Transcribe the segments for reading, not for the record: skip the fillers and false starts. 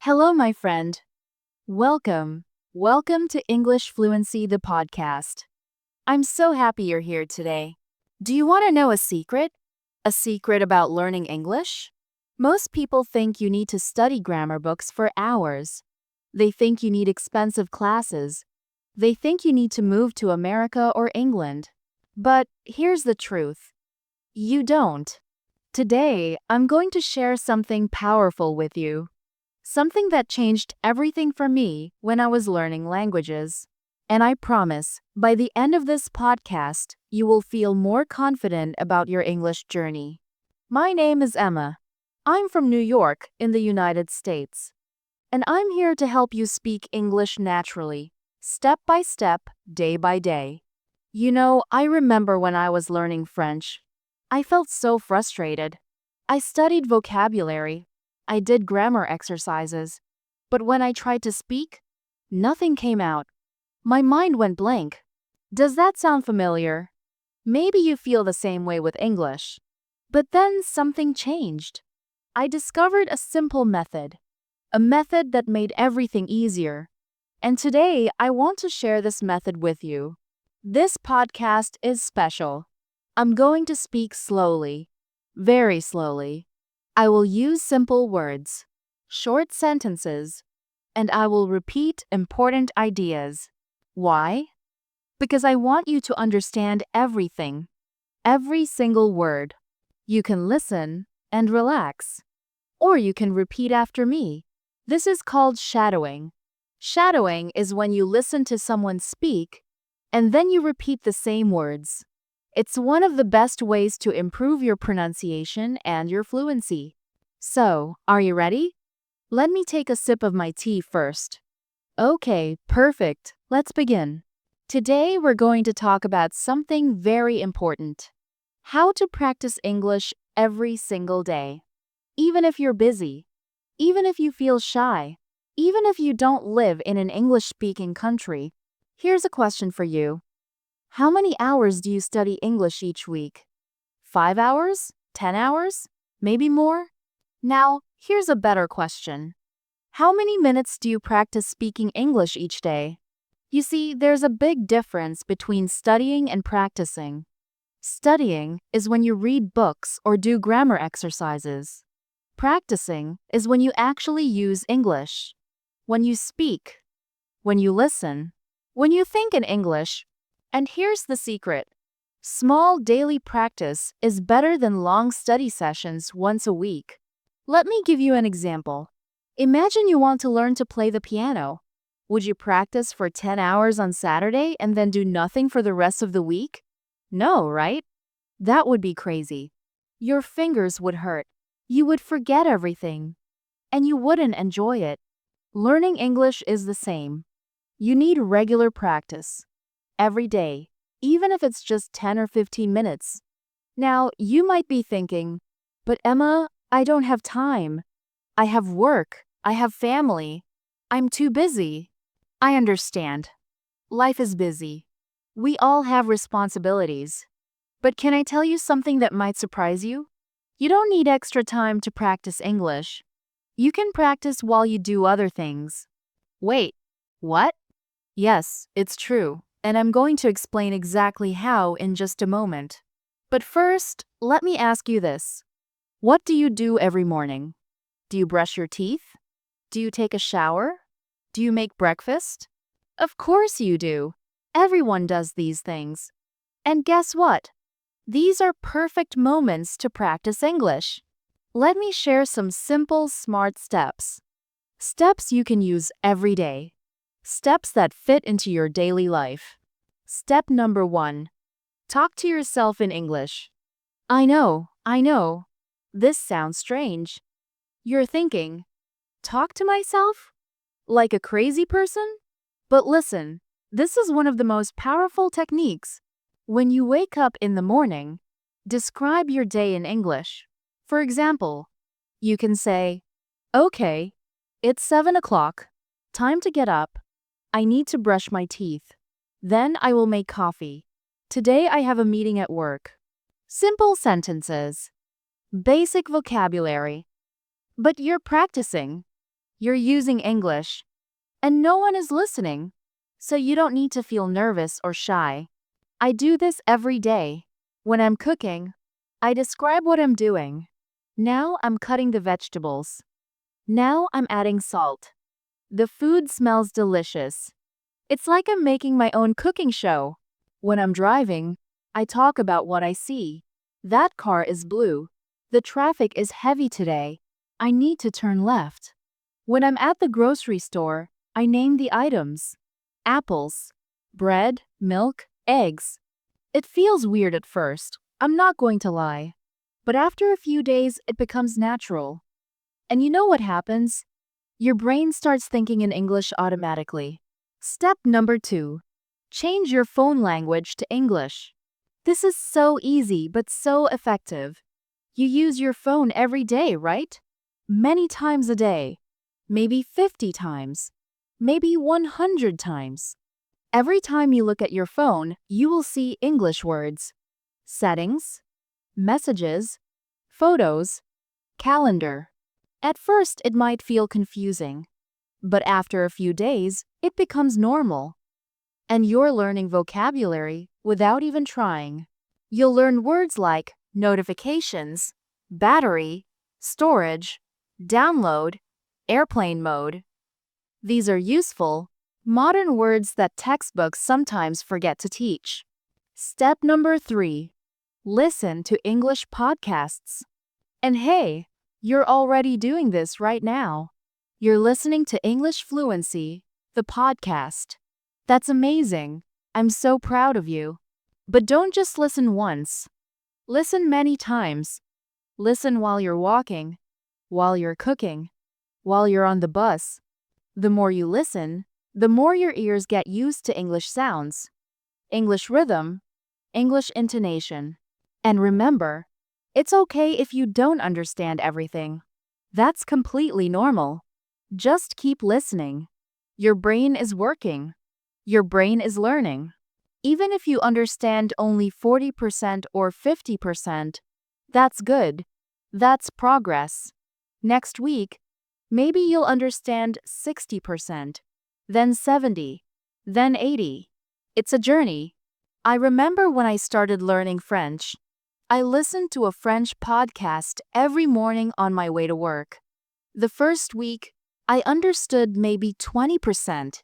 Hello, my friend. Welcome. Welcome to English Fluency, the podcast. I'm so happy you're here today. Do you want to know a secret? A secret about learning English? Most people think you need to study grammar books for hours. They think you need expensive classes. They think you need to move to America or England. But here's the truth. You don't. Today, I'm going to share something powerful with you. Something that changed everything for me when I was learning languages. And I promise, by the end of this podcast, you will feel more confident about your English journey. My name is Emma. I'm from New York, in the United States. And I'm here to help you speak English naturally, step by step, day by day. I remember when I was learning French. I felt so frustrated. I studied vocabulary. I did grammar exercises, but when I tried to speak, nothing came out. My mind went blank. Does that sound familiar? Maybe you feel the same way with English. But then something changed. I discovered a simple method, a method that made everything easier. And today I want to share this method with you. This podcast is special. I'm going to speak slowly, very slowly. I will use simple words, short sentences, and I will repeat important ideas. Why? Because I want you to understand everything, every single word. You can listen and relax, or you can repeat after me. This is called shadowing. Shadowing is when you listen to someone speak, and then you repeat the same words. It's one of the best ways to improve your pronunciation and your fluency. So, are you ready? Let me take a sip of my tea first. Okay, perfect. Let's begin. Today we're going to talk about something very important. How to practice English every single day. Even if you're busy, even if you feel shy, even if you don't live in an English-speaking country. Here's a question for you. How many hours do you study English each week? 5 hours? 10 hours? Maybe more? Now, here's a better question. How many minutes do you practice speaking English each day? You see, there's a big difference between studying and practicing. Studying is when you read books or do grammar exercises. Practicing is when you actually use English. When you speak. When you listen. When you think in English. And here's the secret. Small daily practice is better than long study sessions once a week. Let me give you an example. Imagine you want to learn to play the piano. Would you practice for 10 hours on Saturday and then do nothing for the rest of the week? No, right? That would be crazy. Your fingers would hurt. You would forget everything. And you wouldn't enjoy it. Learning English is the same. You need regular practice. Every day, even if it's just 10 or 15 minutes. Now, you might be thinking, but Emma, I don't have time. I have work. I have family. I'm too busy. I understand. Life is busy. We all have responsibilities. But can I tell you something that might surprise you? You don't need extra time to practice English. You can practice while you do other things. Wait, what? Yes, it's true. And I'm going to explain exactly how in just a moment. But first, let me ask you this. What do you do every morning? Do you brush your teeth? Do you take a shower? Do you make breakfast? Of course you do. Everyone does these things. And guess what? These are perfect moments to practice English. Let me share some simple, smart steps. Steps you can use every day. Steps that fit into your daily life. Step number 1. Talk to yourself in English. I know. This sounds strange. You're thinking, talk to myself? Like a crazy person? But listen, this is one of the most powerful techniques. When you wake up in the morning, describe your day in English. For example, you can say, okay, it's 7 o'clock. Time to get up. I need to brush my teeth. Then I will make coffee. Today I have a meeting at work. Simple sentences. Basic vocabulary. But you're practicing. You're using English, and no one is listening, so you don't need to feel nervous or shy. I do this every day. When I'm cooking, I describe what I'm doing. Now I'm cutting the vegetables. Now I'm adding salt. The food smells delicious. It's like I'm making my own cooking show. When I'm driving, I talk about what I see. That car is blue. The traffic is heavy today. I need to turn left. When I'm at the grocery store, I name the items. Apples, bread, milk, eggs. It feels weird at first, I'm not going to lie. But after a few days, it becomes natural. And you know what happens? Your brain starts thinking in English automatically. Step number 2. Change your phone language to English. This is so easy but so effective. You use your phone every day, right? Many times a day. Maybe 50 times. Maybe 100 times. Every time you look at your phone, you will see English words. Settings, messages, photos, calendar. At first, it might feel confusing, but after a few days, it becomes normal. And you're learning vocabulary without even trying. You'll learn words like notifications, battery, storage, download, airplane mode. These are useful, modern words that textbooks sometimes forget to teach. Step number 3. Listen to English podcasts. And hey, you're already doing this right now. You're listening to English Fluency, the podcast. That's amazing. I'm so proud of you. But don't just listen once. Listen many times. Listen while you're walking, while you're cooking, while you're on the bus. The more you listen, the more your ears get used to English sounds, English rhythm, English intonation. And remember, it's okay if you don't understand everything. That's completely normal. Just keep listening. Your brain is working. Your brain is learning. Even if you understand only 40% or 50%, that's good. That's progress. Next week, maybe you'll understand 60%, then 70, then 80. It's a journey. I remember when I started learning French, I listened to a French podcast every morning on my way to work. The first week, I understood maybe 20%.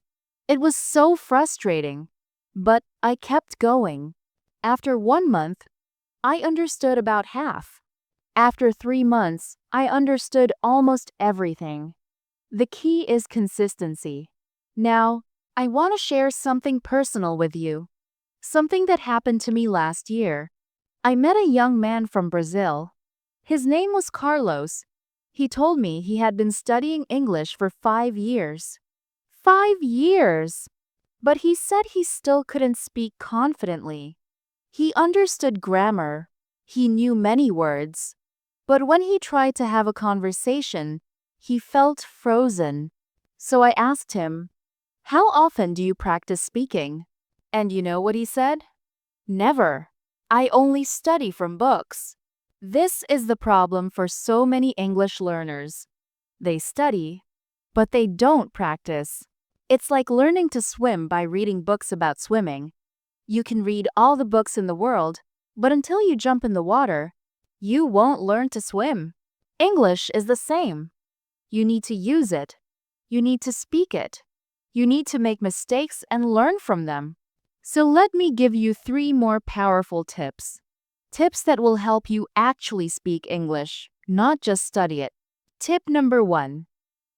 It was so frustrating, but I kept going. After 1 month, I understood about half. After 3 months, I understood almost everything. The key is consistency. Now, I want to share something personal with you. Something that happened to me last year. I met a young man from Brazil. His name was Carlos. He told me he had been studying English for 5 years. 5 years! But he said he still couldn't speak confidently. He understood grammar. He knew many words. But when he tried to have a conversation, he felt frozen. So I asked him, "How often do you practice speaking?" And you know what he said? "Never. I only study from books." This is the problem for so many English learners. They study, but they don't practice. It's like learning to swim by reading books about swimming. You can read all the books in the world, but until you jump in the water, you won't learn to swim. English is the same. You need to use it. You need to speak it. You need to make mistakes and learn from them. So let me give you 3 more powerful tips. Tips that will help you actually speak English, not just study it. Tip number 1.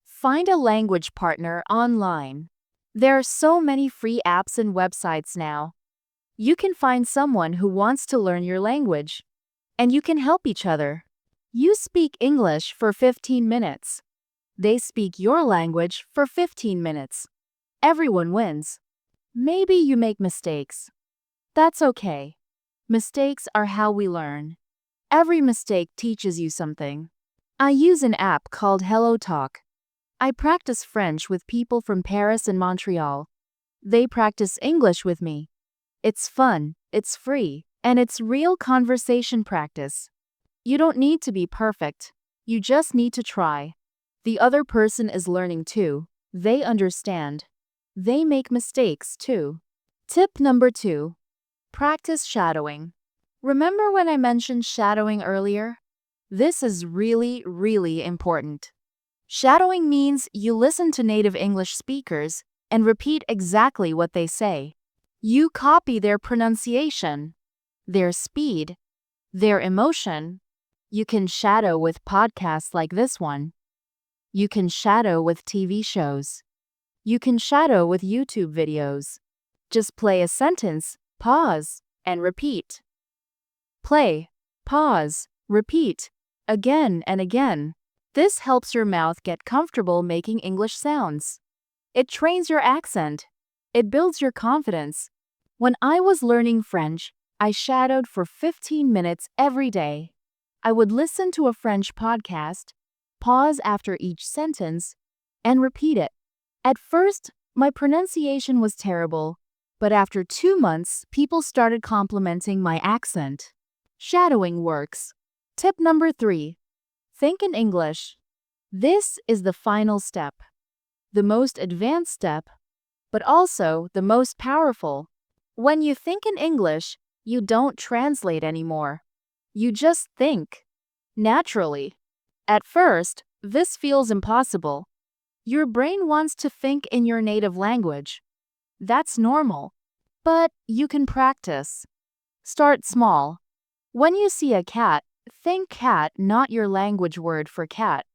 Find a language partner online. There are so many free apps and websites now. You can find someone who wants to learn your language, and you can help each other. You speak English for 15 minutes. They speak your language for 15 minutes. Everyone wins. Maybe you make mistakes. That's okay. Mistakes are how we learn. Every mistake teaches you something. I use an app called Hello Talk. I practice French with people from Paris and Montreal. They practice English with me. It's fun, it's free, and it's real conversation practice. You don't need to be perfect. You just need to try. The other person is learning too. They understand. They make mistakes too. Tip number 2. Practice shadowing. Remember when I mentioned shadowing earlier? This is really, really important. Shadowing means you listen to native English speakers and repeat exactly what they say. You copy their pronunciation, their speed, their emotion. You can shadow with podcasts like this one. You can shadow with TV shows. You can shadow with YouTube videos. Just play a sentence, pause, and repeat. Play, pause, repeat, again and again. This helps your mouth get comfortable making English sounds. It trains your accent. It builds your confidence. When I was learning French, I shadowed for 15 minutes every day. I would listen to a French podcast, pause after each sentence, and repeat it. At first, my pronunciation was terrible, but after 2 months, people started complimenting my accent. Shadowing works. Tip number 3. Think in English. This is the final step, the most advanced step, but also the most powerful. When you think in English, you don't translate anymore. You just think. Naturally. At first, this feels impossible. Your brain wants to think in your native language. That's normal. But you can practice. Start small. When you see a cat, think cat, not your language word for cat.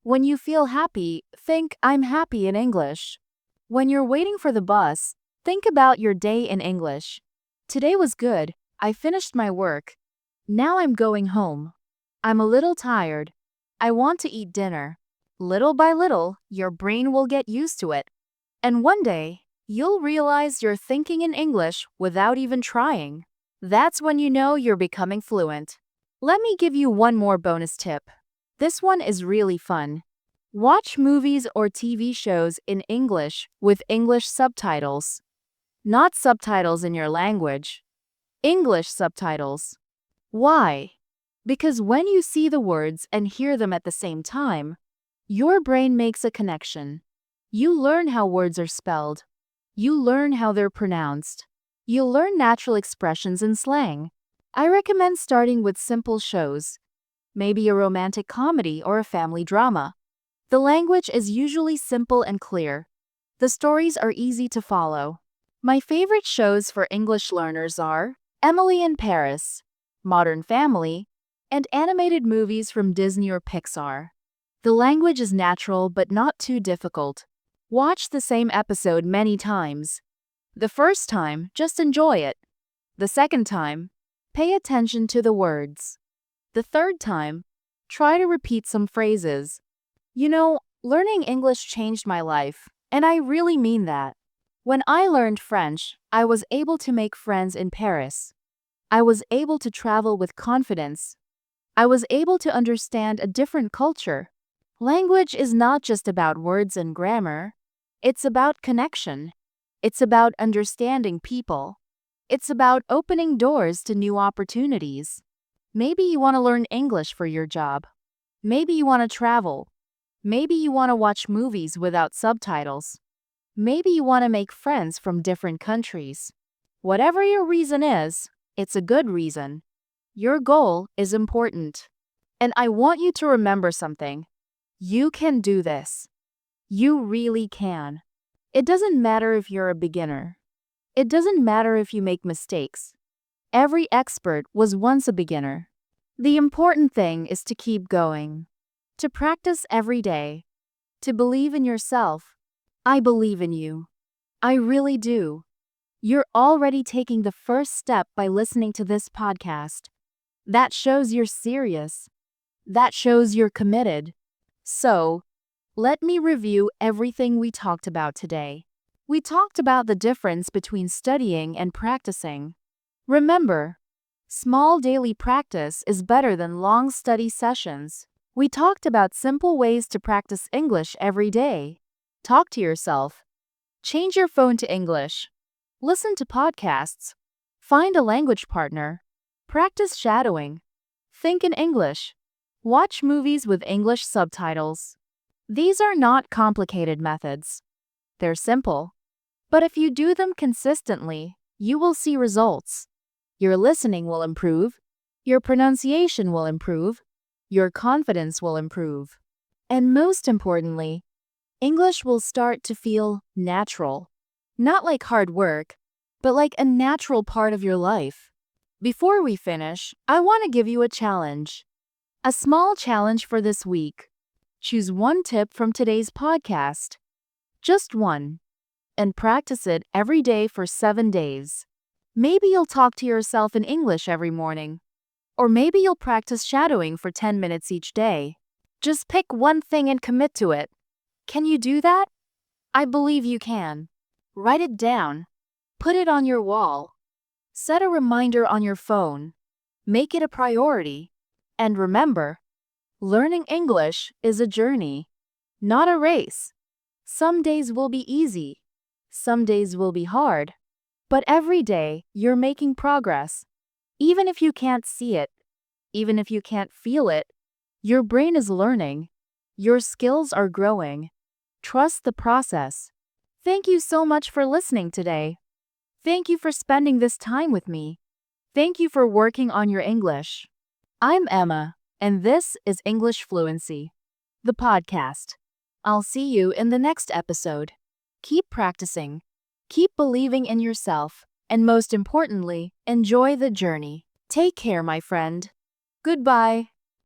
When you feel happy, think I'm happy in English. When you're waiting for the bus, think about your day in English. Today was good. I finished my work. Now I'm going home. I'm a little tired. I want to eat dinner. Little by little, your brain will get used to it. And one day, you'll realize you're thinking in English without even trying. That's when you know you're becoming fluent. Let me give you one more bonus tip. This one is really fun. Watch movies or TV shows in English with English subtitles. Not subtitles in your language. English subtitles. Why? Because when you see the words and hear them at the same time, your brain makes a connection. You learn how words are spelled. You learn how they're pronounced. You learn natural expressions and slang. I recommend starting with simple shows, maybe a romantic comedy or a family drama. The language is usually simple and clear. The stories are easy to follow. My favorite shows for English learners are Emily in Paris, Modern Family, and animated movies from Disney or Pixar. The language is natural but not too difficult. Watch the same episode many times. The first time, just enjoy it. The second time, pay attention to the words. The third time, try to repeat some phrases. You know, learning English changed my life, and I really mean that. When I learned French, I was able to make friends in Paris. I was able to travel with confidence. I was able to understand a different culture. Language is not just about words and grammar. It's about connection. It's about understanding people. It's about opening doors to new opportunities. Maybe you want to learn English for your job. Maybe you want to travel. Maybe you want to watch movies without subtitles. Maybe you want to make friends from different countries. Whatever your reason is, it's a good reason. Your goal is important. And I want you to remember something. You can do this. You really can. It doesn't matter if you're a beginner. It doesn't matter if you make mistakes. Every expert was once a beginner. The important thing is to keep going. To practice every day. To believe in yourself. I believe in you. I really do. You're already taking the first step by listening to this podcast. That shows you're serious. That shows you're committed. So, let me review everything we talked about today. We talked about the difference between studying and practicing. Remember, small daily practice is better than long study sessions. We talked about simple ways to practice English every day. Talk to yourself. Change your phone to English. Listen to podcasts. Find a language partner. Practice shadowing. Think in English. Watch movies with English subtitles. These are not complicated methods. They're simple. But if you do them consistently, you will see results. Your listening will improve, your pronunciation will improve, your confidence will improve. And most importantly, English will start to feel natural. Not like hard work, but like a natural part of your life. Before we finish, I want to give you a challenge. A small challenge for this week. Choose one tip from today's podcast. Just one. And practice it every day for 7 days. Maybe you'll talk to yourself in English every morning. Or maybe you'll practice shadowing for 10 minutes each day. Just pick one thing and commit to it. Can you do that? I believe you can. Write it down. Put it on your wall. Set a reminder on your phone. Make it a priority. And remember, learning English is a journey, not a race. Some days will be easy. Some days will be hard. But every day, you're making progress. Even if you can't see it, even if you can't feel it, your brain is learning. Your skills are growing. Trust the process. Thank you so much for listening today. Thank you for spending this time with me. Thank you for working on your English. I'm Emma, and this is English Fluency, the podcast. I'll see you in the next episode. Keep practicing, keep believing in yourself, and most importantly, enjoy the journey. Take care, my friend. Goodbye.